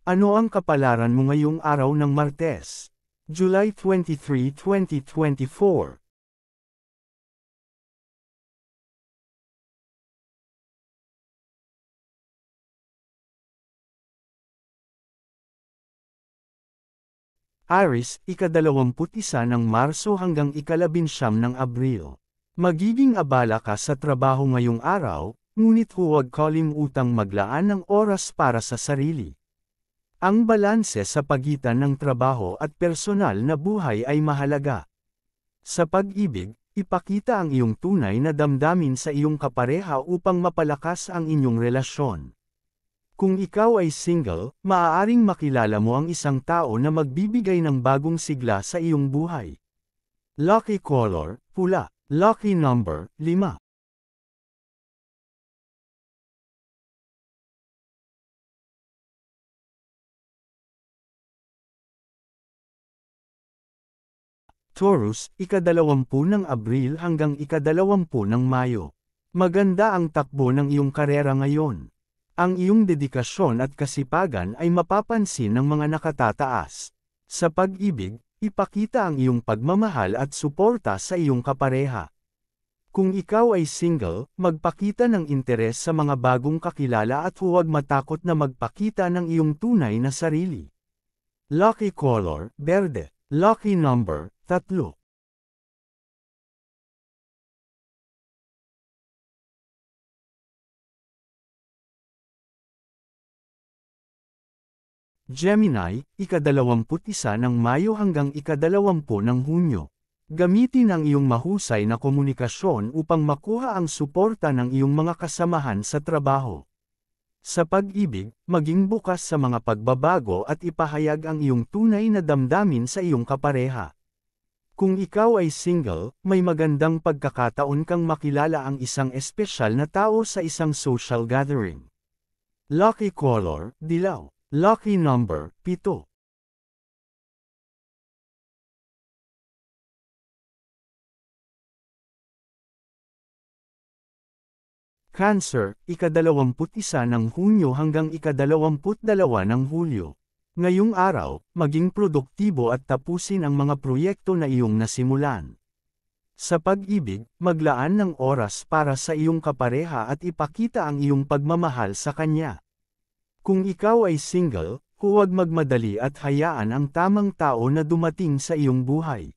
Ano ang kapalaran mo ngayong araw ng Martes, July 23, 2024? Aries, ika-21 ng Marso hanggang ika-19 ng Abril. Magiging abala ka sa trabaho ngayong araw, ngunit huwag kalimutang maglaan ng oras para sa sarili. Ang balanse sa pagitan ng trabaho at personal na buhay ay mahalaga. Sa pag-ibig, ipakita ang iyong tunay na damdamin sa iyong kapareha upang mapalakas ang inyong relasyon. Kung ikaw ay single, maaaring makilala mo ang isang tao na magbibigay ng bagong sigla sa iyong buhay. Lucky color, pula. Lucky number, 5. Taurus, ika-20 ng Abril hanggang ika-20 ng Mayo. Maganda ang takbo ng iyong karera ngayon. Ang iyong dedikasyon at kasipagan ay mapapansin ng mga nakatataas. Sa pag-ibig, ipakita ang iyong pagmamahal at suporta sa iyong kapareha. Kung ikaw ay single, magpakita ng interes sa mga bagong kakilala at huwag matakot na magpakita ng iyong tunay na sarili. Lucky color, berde. Lucky number, 3. Gemini, ika-21 ng Mayo hanggang ika-20 ng Hunyo. Gamitin ang iyong mahusay na komunikasyon upang makuha ang suporta ng iyong mga kasamahan sa trabaho. Sa pag-ibig, maging bukas sa mga pagbabago at ipahayag ang iyong tunay na damdamin sa iyong kapareha. Kung ikaw ay single, may magandang pagkakataon kang makilala ang isang espesyal na tao sa isang social gathering. Lucky color, dilaw. Lucky number, 7. Cancer, ika-21 ng Hunyo hanggang ika-22 ng Hulyo. Ngayong araw, maging produktibo at tapusin ang mga proyekto na iyong nasimulan. Sa pag-ibig, maglaan ng oras para sa iyong kapareha at ipakita ang iyong pagmamahal sa kanya. Kung ikaw ay single, huwag magmadali at hayaan ang tamang tao na dumating sa iyong buhay.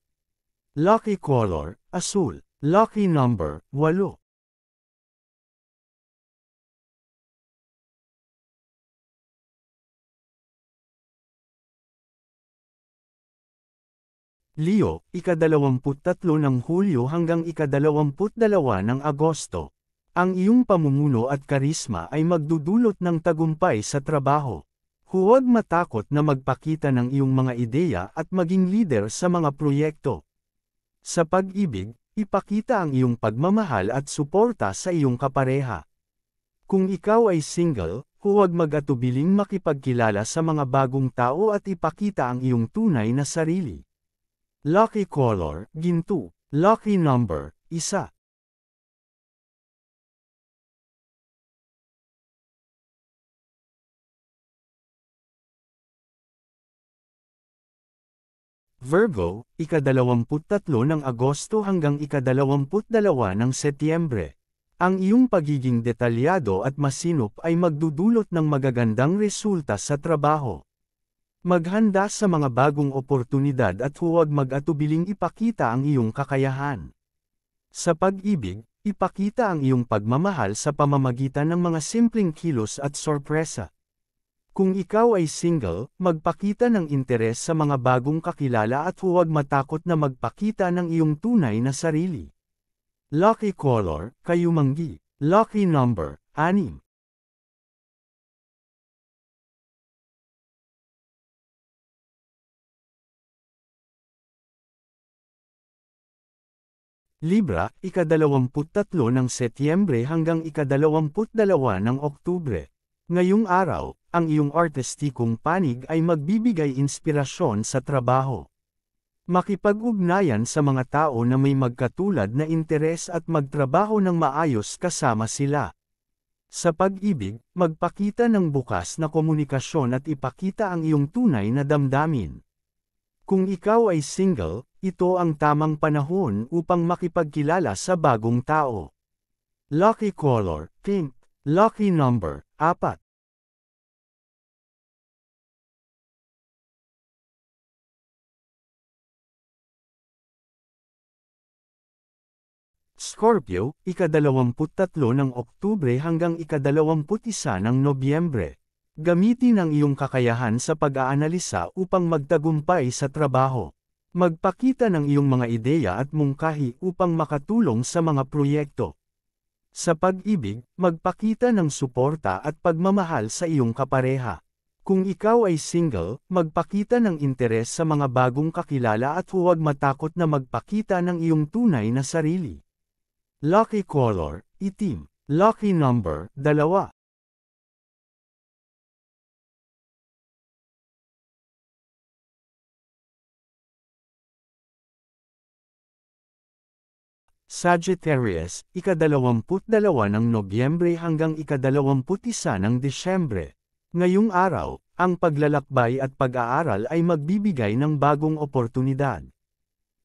Lucky color, asul. Lucky number, 8. Leo, ika-23 ng Hulyo hanggang ika-22 ng Agosto. Ang iyong pamumuno at karisma ay magdudulot ng tagumpay sa trabaho. Huwag matakot na magpakita ng iyong mga ideya at maging leader sa mga proyekto. Sa pag-ibig, ipakita ang iyong pagmamahal at suporta sa iyong kapareha. Kung ikaw ay single, huwag mag-atubiling makipagkilala sa mga bagong tao at ipakita ang iyong tunay na sarili. Lucky color, ginto. Lucky number, 1. Virgo, ika-23 ng Agosto hanggang ika-22 ng Setyembre. Ang iyong pagiging detalyado at masinop ay magdudulot ng magagandang resulta sa trabaho. Maghanda sa mga bagong oportunidad at huwag mag-atubiling ipakita ang iyong kakayahan. Sa pag-ibig, ipakita ang iyong pagmamahal sa pamamagitan ng mga simpleng kilos at sorpresa. Kung ikaw ay single, magpakita ng interes sa mga bagong kakilala at huwag matakot na magpakita ng iyong tunay na sarili. Lucky color, kayumanggi. Lucky number, 6. Libra, ika-23 ng Setyembre hanggang ika-22 ng Oktubre. Ngayong araw, ang iyong artistikong panig ay magbibigay inspirasyon sa trabaho. Makipag-ugnayan sa mga tao na may magkatulad na interes at magtrabaho ng maayos kasama sila. Sa pag-ibig, magpakita ng bukas na komunikasyon at ipakita ang iyong tunay na damdamin. Kung ikaw ay single, ito ang tamang panahon upang makipagkilala sa bagong tao. Lucky color, pink. Lucky number, 4. Scorpio, ika-23 ng Oktubre hanggang ika-21 ng Nobyembre. Gamitin ang iyong kakayahan sa pag-aanalisa upang magtagumpay sa trabaho. Magpakita ng iyong mga ideya at mungkahi upang makatulong sa mga proyekto. Sa pag-ibig, magpakita ng suporta at pagmamahal sa iyong kapareha. Kung ikaw ay single, magpakita ng interes sa mga bagong kakilala at huwag matakot na magpakita ng iyong tunay na sarili. Lucky color, itim. Lucky number, 2. Sagittarius, ika-22 ng Nobyembre hanggang ika-21 ng Disyembre. Ngayong araw, ang paglalakbay at pag-aaral ay magbibigay ng bagong oportunidad.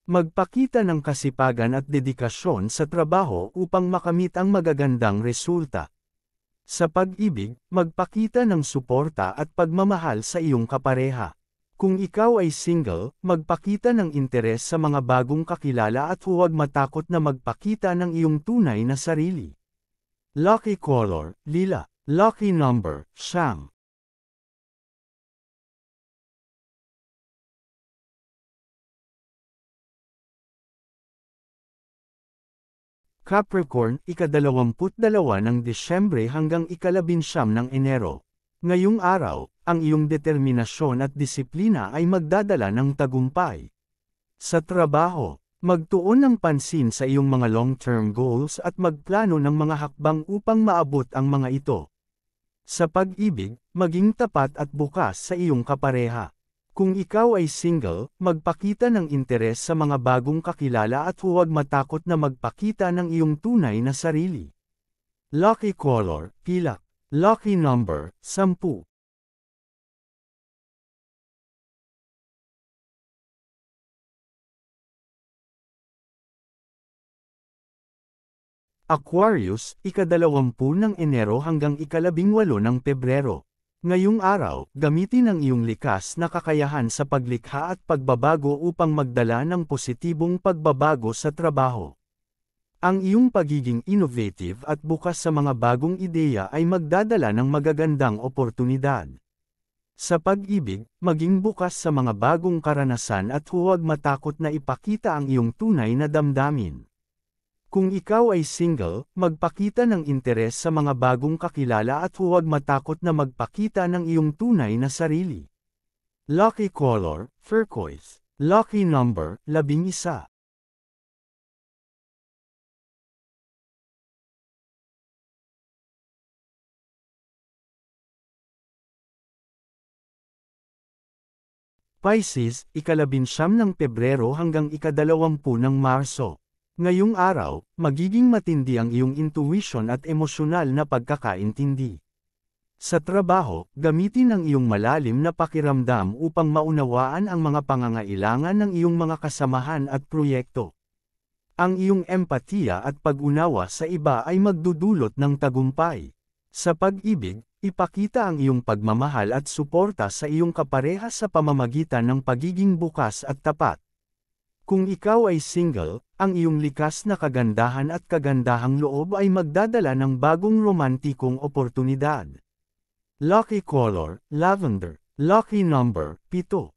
Magpakita ng kasipagan at dedikasyon sa trabaho upang makamit ang magagandang resulta. Sa pag-ibig, magpakita ng suporta at pagmamahal sa iyong kapareha. Kung ikaw ay single, magpakita ng interes sa mga bagong kakilala at huwag matakot na magpakita ng iyong tunay na sarili. Lucky color, lila. Lucky number, 9. Capricorn, ika-22 ng Disyembre hanggang ika-19 ng Enero. Ngayong araw, ang iyong determinasyon at disiplina ay magdadala ng tagumpay. Sa trabaho, magtuon ng pansin sa iyong mga long-term goals at magplano ng mga hakbang upang maabot ang mga ito. Sa pag-ibig, maging tapat at bukas sa iyong kapareha. Kung ikaw ay single, magpakita ng interes sa mga bagong kakilala at huwag matakot na magpakita ng iyong tunay na sarili. Lucky color, pilak. Lucky number, 10. Aquarius, ika-20 ng Enero hanggang ika-18 ng Pebrero. Ngayong araw, gamitin ang iyong likas na kakayahan sa paglikha at pagbabago upang magdala ng positibong pagbabago sa trabaho. Ang iyong pagiging innovative at bukas sa mga bagong ideya ay magdadala ng magagandang oportunidad. Sa pag-ibig, maging bukas sa mga bagong karanasan at huwag matakot na ipakita ang iyong tunay na damdamin. Kung ikaw ay single, magpakita ng interes sa mga bagong kakilala at huwag matakot na magpakita ng iyong tunay na sarili. Lucky color, turquoise. Lucky number, 11. Pisces, ika-19 ng Pebrero hanggang ika-20 ng Marso. Ngayong araw, magiging matindi ang iyong intuition at emosyonal na pagkakaintindi. Sa trabaho, gamitin ang iyong malalim na pakiramdam upang maunawaan ang mga pangangailangan ng iyong mga kasamahan at proyekto. Ang iyong empatiya at pag-unawa sa iba ay magdudulot ng tagumpay. Sa pag-ibig, ipakita ang iyong pagmamahal at suporta sa iyong kapareha sa pamamagitan ng pagiging bukas at tapat. Kung ikaw ay single, ang iyong likas na kagandahan at kagandahang loob ay magdadala ng bagong romantikong oportunidad. Lucky color, lavender. Lucky number, 7.